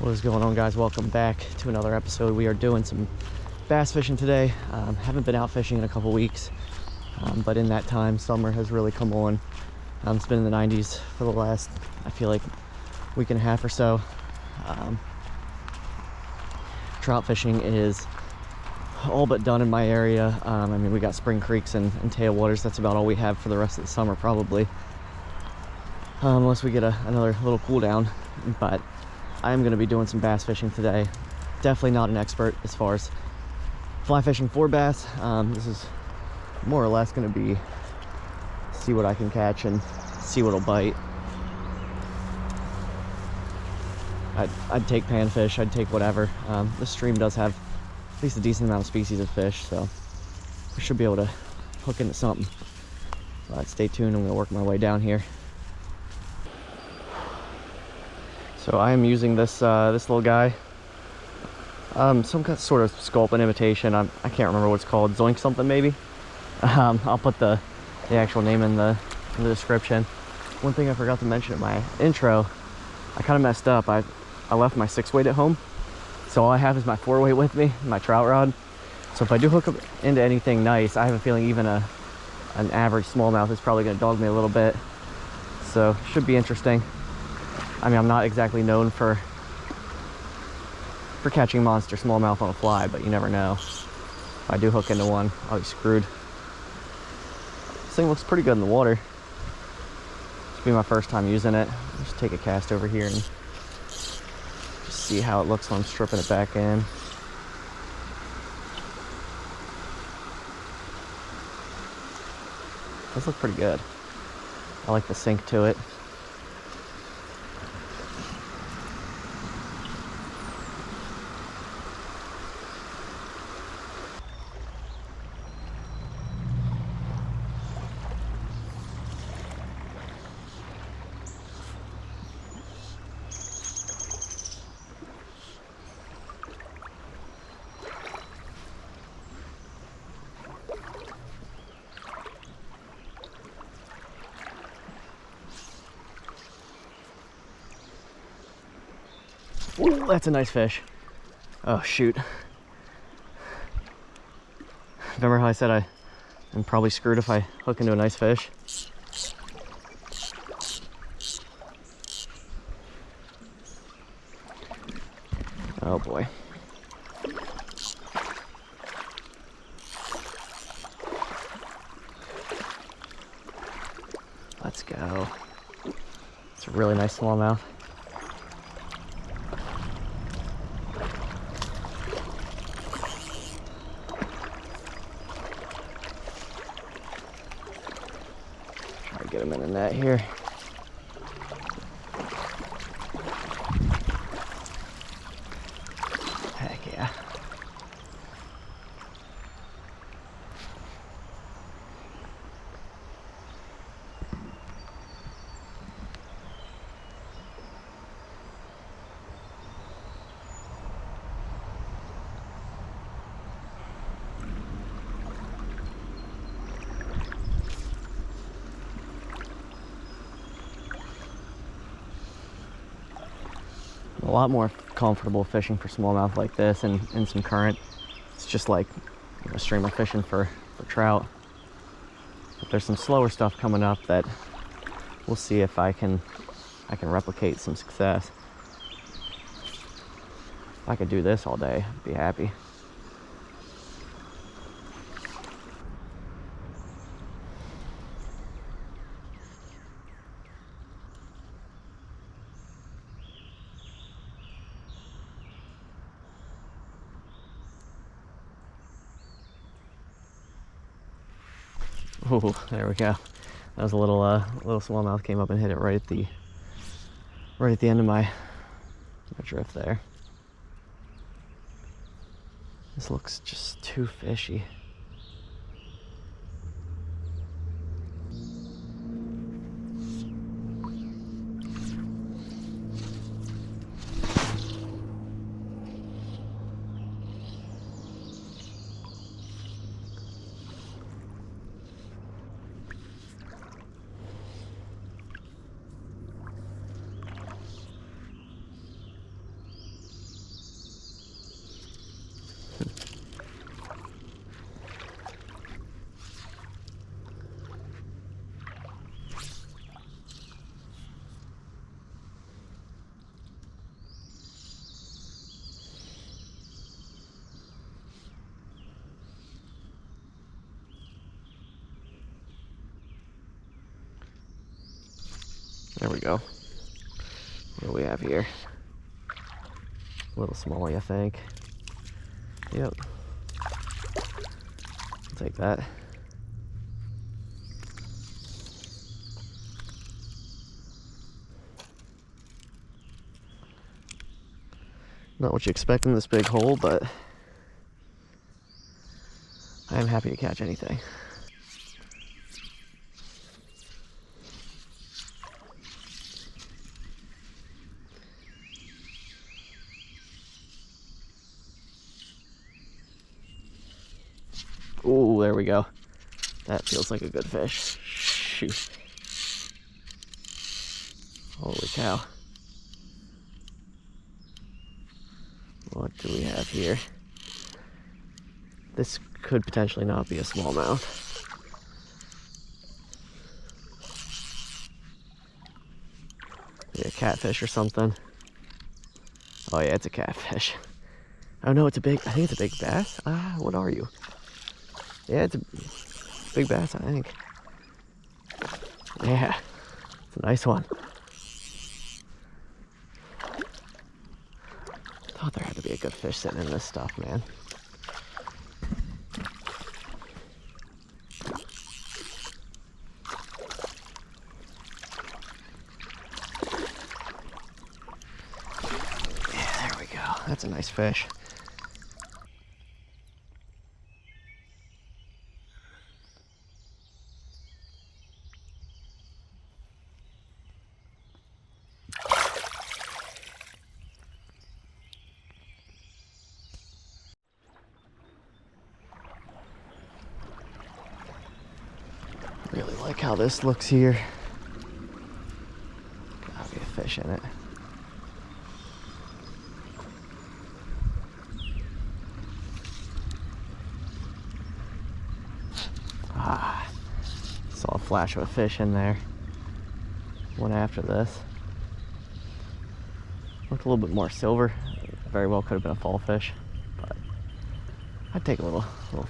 What is going on, guys? Welcome back to another episode. We are doing some bass fishing today. Haven't been out fishing in a couple weeks, but in that time summer has really come on. It's been in the 90s for the last, I feel like, week and a half or so. Trout fishing is all but done in my area. I mean, we got spring creeks and tailwaters. That's about all we have for the rest of the summer, probably, unless we get another little cool down. But I am going to be doing some bass fishing today. Definitely not an expert as far as fly fishing for bass. This is more or less going to be see what I can catch and see what'll bite. I'd take panfish, I'd take whatever. This stream does have at least a decent amount of species of fish, so we should be able to hook into something. But stay tuned, I'm going to work my way down here. So I am using this this little guy, some sort of Sculpin imitation. I can't remember what it's called, Zoink something maybe. I'll put the actual name in the description. One thing I forgot to mention in my intro, I kind of messed up. I left my 6-weight at home, so all I have is my 4-weight with me, my trout rod. So if I do hook up into anything nice, I have a feeling even an average smallmouth is probably going to dog me a little bit. So should be interesting. I mean, I'm not exactly known for catching monster smallmouth on a fly, but you never know. If I do hook into one, I'll be screwed. This thing looks pretty good in the water. This will be my first time using it. Just take a cast over here and just see how it looks when I'm stripping it back in. It does look pretty good. I like the sink to it. Ooh, that's a nice fish. Oh, shoot. Remember how I said I'm probably screwed if I hook into a nice fish? Oh boy. Let's go. It's a really nice smallmouth. Get him in the net here. Heck yeah. A lot more comfortable fishing for smallmouth like this and in some current. It's just like a streamer fishing for trout. But there's some slower stuff coming up that we'll see if I can replicate some success. If I could do this all day, I'd be happy. Oh, there we go. That was a little smallmouth came up and hit it right at the end of my drift there. This looks just too fishy. There we go. What do we have here? A little smallie, I think. Yep. I'll take that. Not what you expect in this big hole, but I am happy to catch anything. Ooh, there we go. That feels like a good fish. Shoot. Holy cow. What do we have here? This could potentially not be a smallmouth. Maybe a catfish or something. Oh yeah, it's a catfish. Oh no, it's a big, I think it's a big bass. What are you? Yeah, it's a big bass, I think. Yeah, it's a nice one. Thought there had to be a good fish sitting in this stuff, man. Yeah, there we go. That's a nice fish. Really like how this looks here. Gotta be a fish in it. Saw a flash of a fish in there. One after this. Looked a little bit more silver. Very well could have been a fall fish, but I'd take a little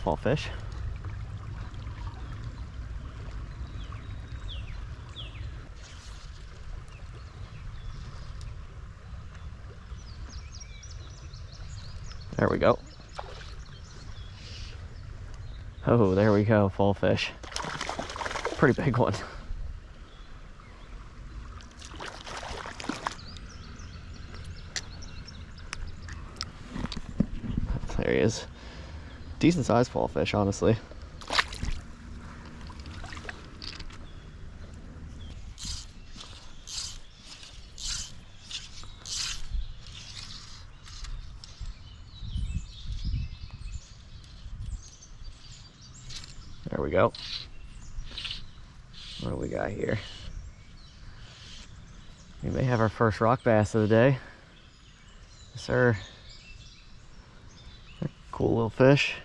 fall fish. There we go. Oh, there we go, fall fish. Pretty big one. There he is. Decent sized fall fish, honestly. There we go. What do we got here? We may have our first rock bass of the day. Yes, sir. A cool little fish.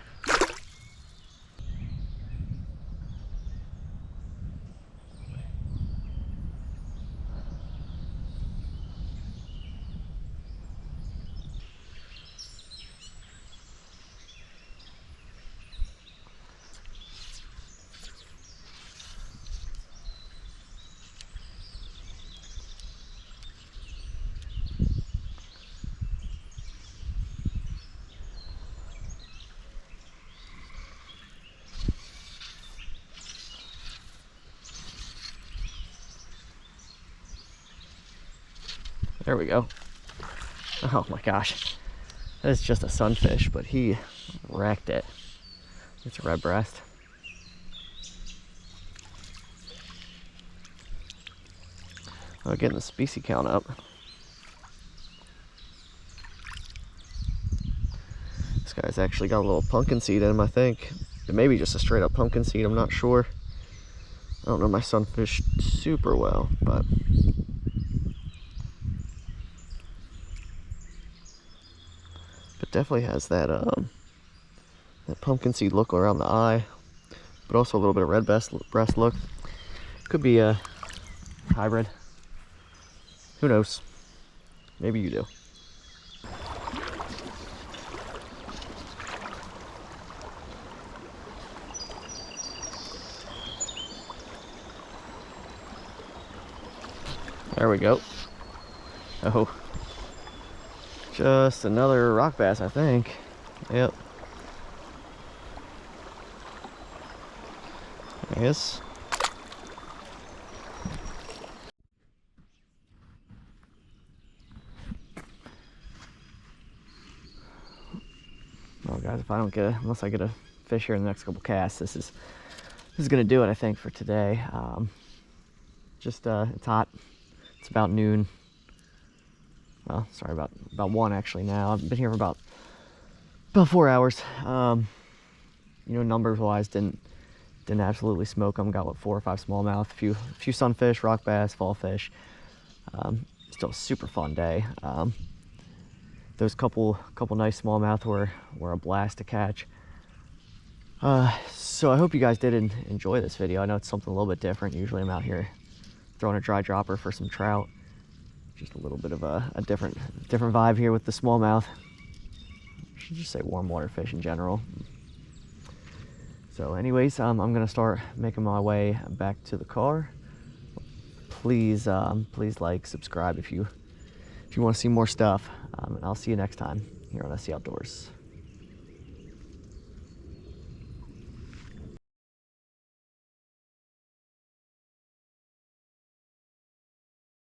There we go. Oh my gosh. That is just a sunfish, but he wrecked it. It's a red breast. Oh, getting the species count up. This guy's actually got a little pumpkin seed in him, I think. It may be just a straight up pumpkin seed, I'm not sure. I don't know my sunfish super well, but definitely has that that pumpkin seed look around the eye, but also a little bit of red breast look. Could be a hybrid. Who knows? Maybe you do. There we go. Oh, just another rock bass, I think. Yep. Yes. Well, guys, if I don't get unless I get a fish here in the next couple casts, this is gonna do it, I think, for today. Just it's hot. It's about noon. Well, sorry, about 1 actually now. I've been here for about 4 hours. You know, numbers wise, didn't absolutely smoke them. Got what, 4 or 5 smallmouth, a few sunfish, rock bass, fall fish. Still a super fun day. Those couple nice smallmouth were a blast to catch. So I hope you guys did enjoy this video. I know it's something a little bit different. Usually I'm out here throwing a dry dropper for some trout. Just a little bit of a different vibe here with the smallmouth. I should just say warm water fish in general. So anyways, I'm gonna start making my way back to the car. Please like, subscribe if you want to see more stuff. And I'll see you next time here on SC Outdoors.